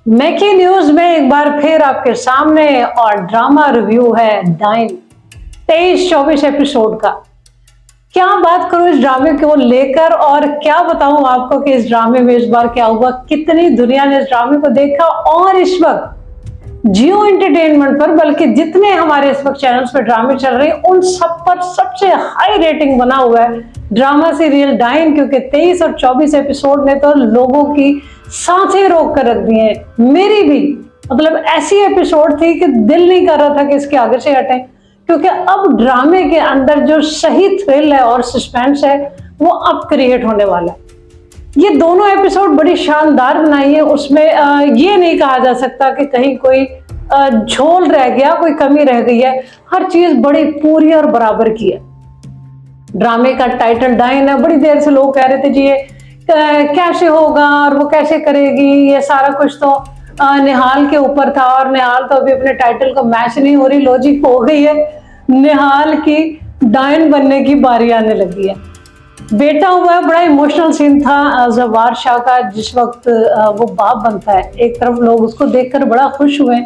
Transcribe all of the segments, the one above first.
मैकी news में एक बार फिर आपके सामने और ड्रामा रिव्यू है डाइन 23-24 एपिसोड का। क्या बात करूं इस ड्रामे को लेकर और क्या बताऊं आपको कि इस ड्रामे में इस बार क्या हुआ, कितनी दुनिया ने इस ड्रामे को देखा। और इस वक्त जियो एंटरटेनमेंट पर, बल्कि जितने हमारे इस वक्त चैनल्स पर ड्रामे चल रहे हैं उन सब पर सबसे हाई रेटिंग बना हुआ है ड्रामा सीरियल डाइन, क्योंकि 23 और 24 एपिसोड ने तो लोगों की सांसें रोक कर रख दी हैं। मेरी भी मतलब ऐसी एपिसोड थी कि दिल नहीं कर रहा था कि इसके आगे से हटें, क्योंकि अब ड्रामे के अंदर जो सही थ्रिल है और सस्पेंस है वो अब क्रिएट होने वाला है। ये दोनों एपिसोड बड़ी शानदार बनाई है। उसमें ये नहीं कहा जा सकता कि कहीं कोई झोल रह गया, कोई कमी रह गई है। हर चीज बड़ी पूरी और बराबर की है। ड्रामे का टाइटल डाइन है। बड़ी देर से लोग कह रहे थे जी ये कैसे होगा और वो कैसे करेगी, ये सारा कुछ तो निहाल के ऊपर था, और निहाल तो अभी अपने टाइटल को मैच नहीं हो रही। लॉजिक हो गई है, निहाल की डाइन बनने की बारी आने लगी है। बेटा हुआ है। बड़ा इमोशनल सीन था जवार शाह का, जिस वक्त वो बाप बनता है। एक तरफ लोग उसको देखकर बड़ा खुश हुए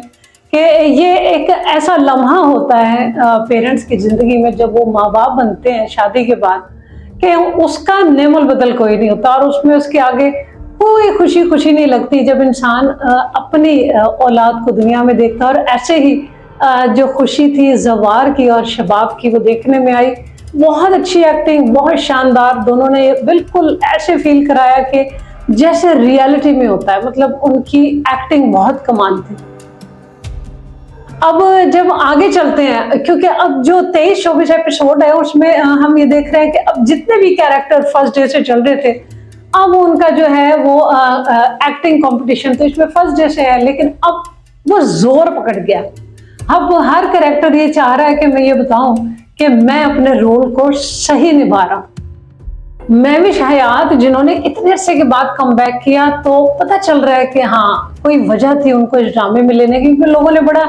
कि ये एक ऐसा लम्हा होता है पेरेंट्स की जिंदगी में जब वो माँ बाप बनते हैं शादी के बाद, कि उसका नेमल बदल कोई नहीं होता, और उसमें उसके आगे कोई खुशी खुशी नहीं लगती जब इंसान अपनी औलाद को दुनिया में देखता है। और ऐसे ही जो खुशी थी जवार की और शबाब की वो देखने में आई। बहुत अच्छी एक्टिंग, बहुत शानदार। दोनों ने बिल्कुल ऐसे फील कराया कि जैसे रियलिटी में होता है। मतलब उनकी एक्टिंग बहुत कमाल थी। अब जब आगे चलते हैं, क्योंकि अब जो 23-24 एपिसोड है उसमें हम ये देख रहे हैं कि अब जितने भी कैरेक्टर फर्स्ट डे से चल रहे थे, अब उनका जो है वो एक्टिंग कंपटीशन तो इसमें फर्स्ट डे से है, लेकिन अब वो जोर पकड़ गया। अब हर कैरेक्टर ये चाह रहा है कि मैं ये बताऊं कि मैं अपने रोल को सही निभा रहा हूं। महविश हयात जिन्होंने इतने अरसे के बाद कम बैक किया, तो पता चल रहा है कि हाँ कोई वजह थी उनको इस ड्रामे में लेने की, क्योंकि लोगों ने बड़ा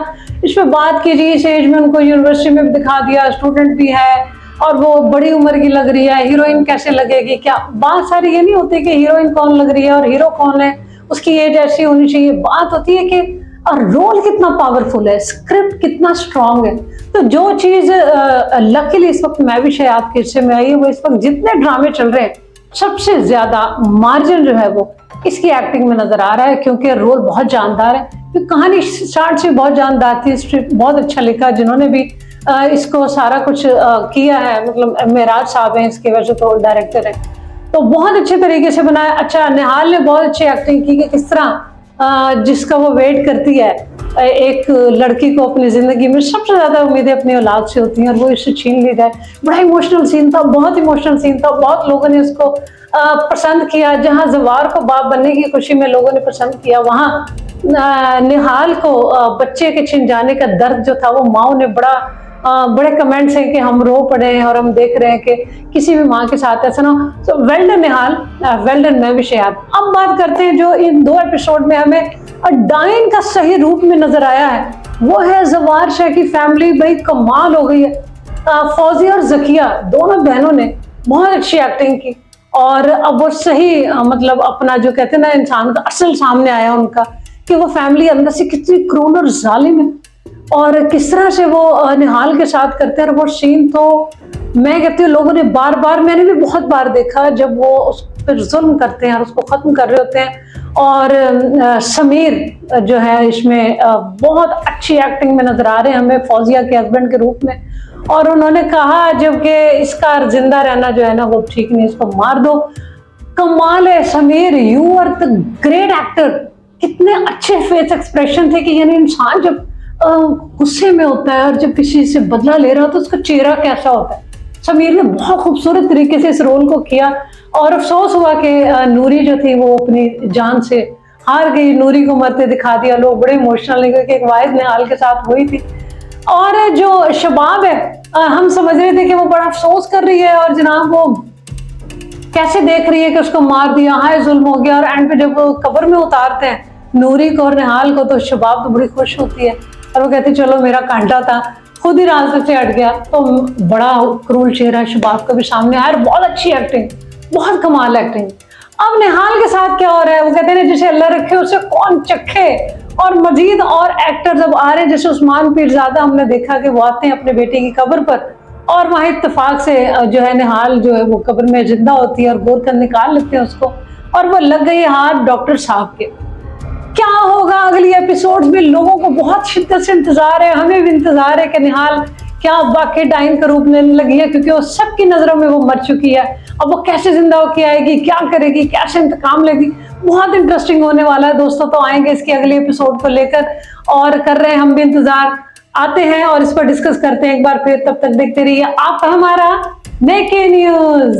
इस पर बात की जी। इस एज में उनको यूनिवर्सिटी में भी दिखा दिया, स्टूडेंट भी है और वो बड़ी उम्र की लग रही है, हीरोइन कैसे लगेगी। क्या बात सारी ये नहीं होती कि हीरोइन कौन लग रही है और हीरो कौन है, उसकी एज ऐसी होनी चाहिए। बात होती है कि और रोल कितना पावरफुल है, स्क्रिप्ट कितना स्ट्रांग है। तो जो चीज लकीली इस वक्त महविश हयात के हिस्से में आई है, वो इस वक्त जितने ड्रामे चल रहे हैं सबसे ज्यादा मार्जिन जो है वो इसकी एक्टिंग में नजर आ रहा है, क्योंकि रोल बहुत जानदार है। तो कहानी स्टार्ट से बहुत जानदार थी, स्क्रिप्ट बहुत अच्छा लिखा। जिन्होंने भी इसको सारा कुछ किया है, मतलब मेराज साहब हैं इसके, वैसे तो डायरेक्टर है, तो बहुत अच्छे तरीके से बनाया। अच्छा, निहाल ने बहुत अच्छी एक्टिंग की कि किस तरह जिसका वो वेट करती है एक लड़की को अपनी जिंदगी में सबसे ज्यादा उम्मीदें अपनी औलाद से होती हैं और वो इससे छीन ली जाए। बड़ा इमोशनल सीन था, बहुत इमोशनल सीन था। बहुत लोगों ने उसको पसंद किया। जहां जवार को बाप बनने की खुशी में लोगों ने पसंद किया, वहां निहाल को बच्चे के छिन जाने का दर्द जो था वो माओ ने बड़े कमेंट्स हैं कि हम रो पड़े हैं और हम देख रहे हैं कि किसी भी माँ के साथ ऐसा ना। सो वेल डन निहाल, वेल डन महविश हयात। अब बात करते हैं जो इन 2 एपिसोड में हमें डाइन का सही रूप में नजर आया है, वो है जवार शाह की फैमिली। भाई कमाल हो गई है। फौजी और जकिया दोनों बहनों ने बहुत अच्छी एक्टिंग की, और अब वो सही मतलब अपना जो कहते हैं ना इंसान का असल सामने आया उनका, कि वो फैमिली अंदर से कितनी क्रूर और जालिम है और किस तरह से वो निहाल के साथ करते हैं। और वो सीन तो मैं कहती हूँ लोगों ने बार बार, मैंने भी बहुत बार देखा जब वो उस पर जुल्म करते हैं और उसको खत्म कर रहे होते हैं। और समीर जो है इसमें बहुत अच्छी एक्टिंग में नजर आ रहे हैं हमें फौजिया के हस्बैंड के रूप में। और उन्होंने कहा जबकि इसका जिंदा रहना जो है ना वो ठीक नहीं, इसको मार दो। कमाल है Sameer, you are the great actor. कितने अच्छे फेस एक्सप्रेशन थे कि यानी इंसान जब गुस्से में होता है और जब किसी से बदला ले रहा हो तो उसका चेहरा कैसा होता है। समीर ने बहुत खूबसूरत तरीके से इस रोल को किया। और अफसोस हुआ कि नूरी जो थी वो अपनी जान से हार गई, नूरी को मरते दिखा दिया। लोग बड़े इमोशनल है क्योंकि एक वाहिद निहाल के साथ हुई थी। और जो शबाब है, हम समझ रहे थे कि वो बड़ा अफसोस कर रही है और जनाब वो कैसे देख रही है कि उसको मार दिया, हाय जुल्म हो गया। और एंड पे जब वो कब्र में उतारते हैं नूरी को और निहाल को, तो शबाब तो बड़ी खुश होती है और वो कहती चलो मेरा कांटा था खुद ही रास्ते से हट गया। तो बड़ा क्रूर चेहरा शबाब का भी सामने आया। बहुत अच्छी एक्टिंग, बहुत कमाल एक्टिंग। अब निहाल के साथ क्या हो रहा है, वो कहते हैं जिसे अल्लाह रखे उसे कौन चखे। और मजीद और एक्टर जब आ रहे हैं, जैसे उस्मान पीरजादा, हमने देखा कि वो आते हैं अपने बेटे की कब्र पर और वहां इत्तेफाक से जो है निहाल जो है वो कब्र में जिंदा होती है और गोरखन निकाल लेते हैं उसको, और वो लग गई हाथ डॉक्टर साहब के। क्या होगा अगली एपिसोड्स में, लोगों को बहुत शिद्दत से इंतजार है, हमें भी इंतजार है कि निहाल क्या वाकई डाइन का रूप लेने लगी है, क्योंकि वो सबकी नजरों में वो मर चुकी है। अब वो कैसे जिंदा होकर आएगी, क्या करेगी, कैसे इंतकाम लेगी, बहुत इंटरेस्टिंग होने वाला है दोस्तों। तो आएंगे इसकी अगली एपिसोड को लेकर और कर रहे हैं हम भी इंतजार, आते हैं और इस पर डिस्कस करते हैं एक बार फिर। तब तक देखते रहिए आप हमारा नेके न्यूज।